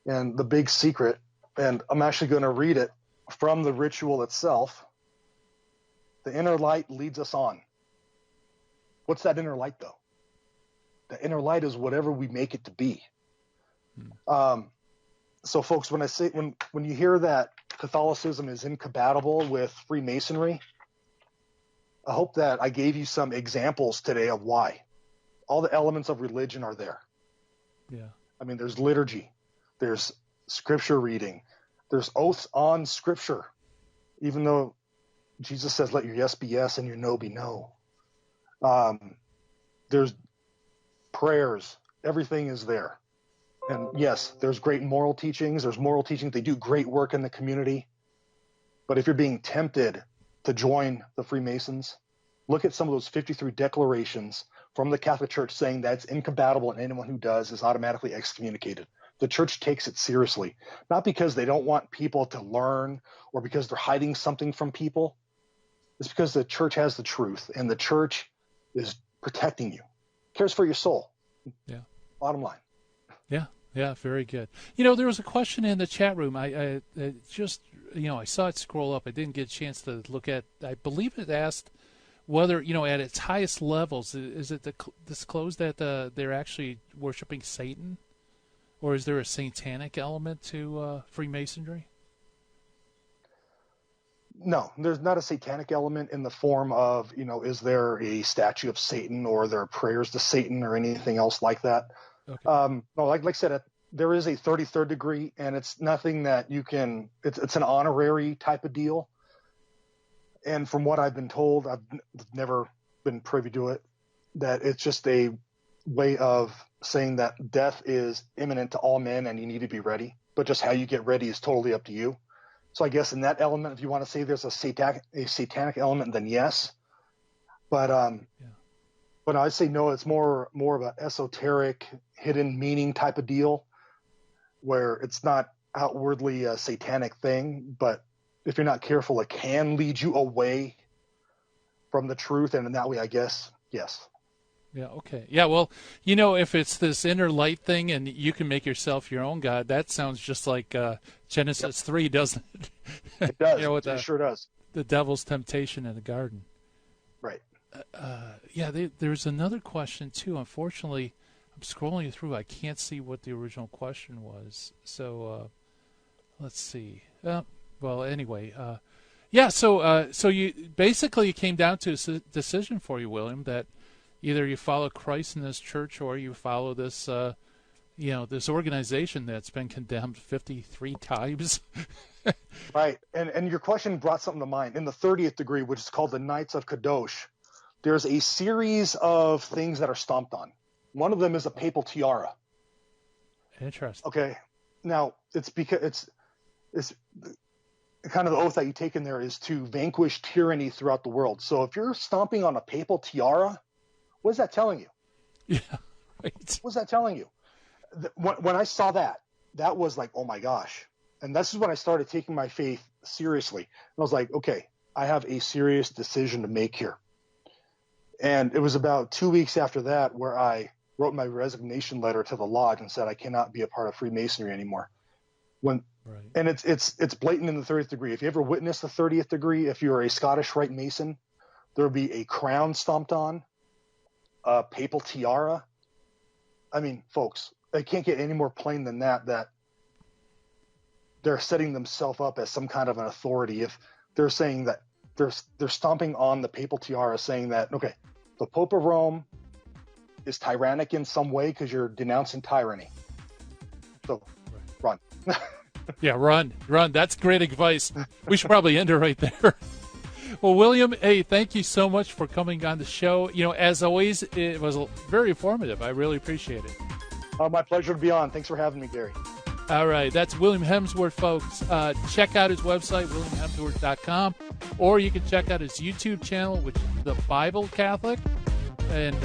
[SPEAKER 5] And the big secret, and I'm actually going to read it from the ritual itself. The inner light leads us on. What's that inner light, though? The inner light is whatever we make it to be. So, folks, when you hear that Catholicism is incompatible with Freemasonry, I hope that I gave you some examples today of why. All the elements of religion are there.
[SPEAKER 2] Yeah.
[SPEAKER 5] I mean, there's liturgy, there's scripture reading, there's oaths on scripture, even though Jesus says, let your yes be yes and your no be no. There's prayers, everything is there. And yes, there's great moral teachings. There's moral teachings. They do great work in the community. But if you're being tempted to join the Freemasons, look at some of those 53 declarations from the Catholic Church saying that's incompatible and anyone who does is automatically excommunicated. The church takes it seriously, not because they don't want people to learn or because they're hiding something from people. It's because the church has the truth, and the church is protecting you, cares for your soul.
[SPEAKER 2] Yeah.
[SPEAKER 5] Bottom line.
[SPEAKER 2] Yeah, very good. There was a question in the chat room. I just, I saw it scroll up. I didn't get a chance to look at. I believe it asked whether, at its highest levels, is it disclosed that they're actually worshiping Satan, or is there a satanic element to Freemasonry?
[SPEAKER 5] No, there's not a satanic element in the form of, is there a statue of Satan or there are prayers to Satan or anything else like that. Okay. No, like I said, there is a 33rd degree, and it's nothing that you can. It's an honorary type of deal. And from what I've been told, I've never been privy to it, that it's just a way of saying that death is imminent to all men, and you need to be ready. But just how you get ready is totally up to you. So I guess in that element, if you want to say there's a satanic element, then yes. But But I'd say no, it's more of an esoteric, hidden meaning type of deal, where it's not outwardly a satanic thing, but if you're not careful, it can lead you away from the truth, and in that way, I guess, yes.
[SPEAKER 2] Yeah, okay. Yeah, well, if it's this inner light thing and you can make yourself your own God, that sounds just like Genesis 3, doesn't it?
[SPEAKER 5] It does. It sure does.
[SPEAKER 2] The devil's temptation in the garden.
[SPEAKER 5] Right.
[SPEAKER 2] There's another question, too. Unfortunately, I'm scrolling through. I can't see what the original question was. So let's see. Anyway. So you basically came down to a decision for you, William, that either you follow Christ in this church or you follow this, this organization that's been condemned 53 times.
[SPEAKER 5] Right. And your question brought something to mind. In the 30th degree, which is called the Knights of Kadosh, there's a series of things that are stomped on. One of them is a papal tiara.
[SPEAKER 2] Interesting.
[SPEAKER 5] Okay. Now, it's because it's kind of the oath that you take in there is to vanquish tyranny throughout the world. So if you're stomping on a papal tiara, what is that telling you?
[SPEAKER 2] Yeah. Right.
[SPEAKER 5] What's that telling you? When I saw that was like, oh my gosh. And this is when I started taking my faith seriously. And I was like, okay, I have a serious decision to make here. And it was about 2 weeks after that where I wrote my resignation letter to the lodge and said I cannot be a part of Freemasonry anymore. And it's blatant in the 30th degree. If you ever witnessed the 30th degree, if you're a Scottish Rite Mason, there will be a crown stomped on, a papal tiara. I mean, folks, it can't get any more plain than that they're setting themselves up as some kind of an authority. If they're saying that they're stomping on the papal tiara, saying that, okay, the Pope of Rome is tyrannic in some way because you're denouncing tyranny. So run.
[SPEAKER 2] Yeah, run. That's great advice. We should probably end it right there. Well, William, hey, thank you so much for coming on the show. As always, it was very informative. I really appreciate it.
[SPEAKER 5] My pleasure to be on. Thanks for having me, Gary.
[SPEAKER 2] All right, that's William Hemsworth, folks. Check out his website, williamhemsworth.com, or you can check out his YouTube channel, which is The Bible Catholic, and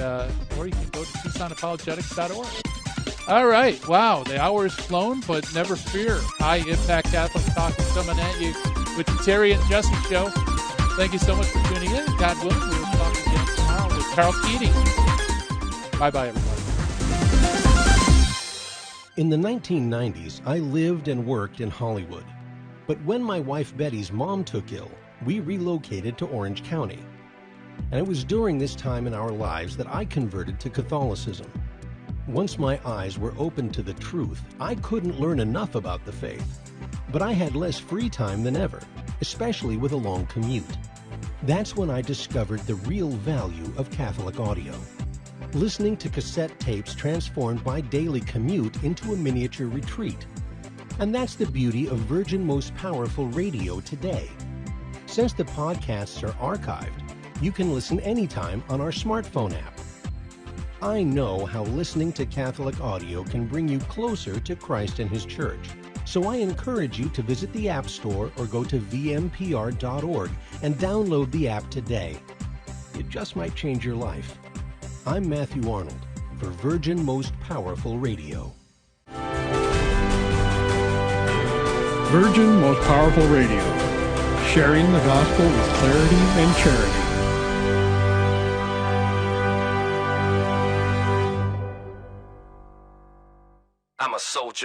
[SPEAKER 2] or you can go to TucsonApologetics.org. All right, wow, the hour is flown, but never fear. High-impact Catholic talk is coming at you with the Terry and Jesse Show. Thank you so much for tuning in. God willing, we will talk again tomorrow with Carl Keating. Bye-bye, everybody.
[SPEAKER 1] In the 1990s, I lived and worked in Hollywood. But when my wife Betty's mom took ill, we relocated to Orange County. And it was during this time in our lives that I converted to Catholicism. Once my eyes were opened to the truth, I couldn't learn enough about the faith. But I had less free time than ever, especially with a long commute. That's when I discovered the real value of Catholic audio. Listening to cassette tapes transformed my daily commute into a miniature retreat. And that's the beauty of Virgin Most Powerful Radio today. Since the podcasts are archived, you can listen anytime on our smartphone app. I know how listening to Catholic audio can bring you closer to Christ and His Church. So I encourage you to visit the App Store or go to vmpr.org and download the app today. It just might change your life. I'm Matthew Arnold for Virgin Most Powerful Radio.
[SPEAKER 9] Virgin Most Powerful Radio, sharing the gospel with clarity and charity.
[SPEAKER 10] I'm a soldier.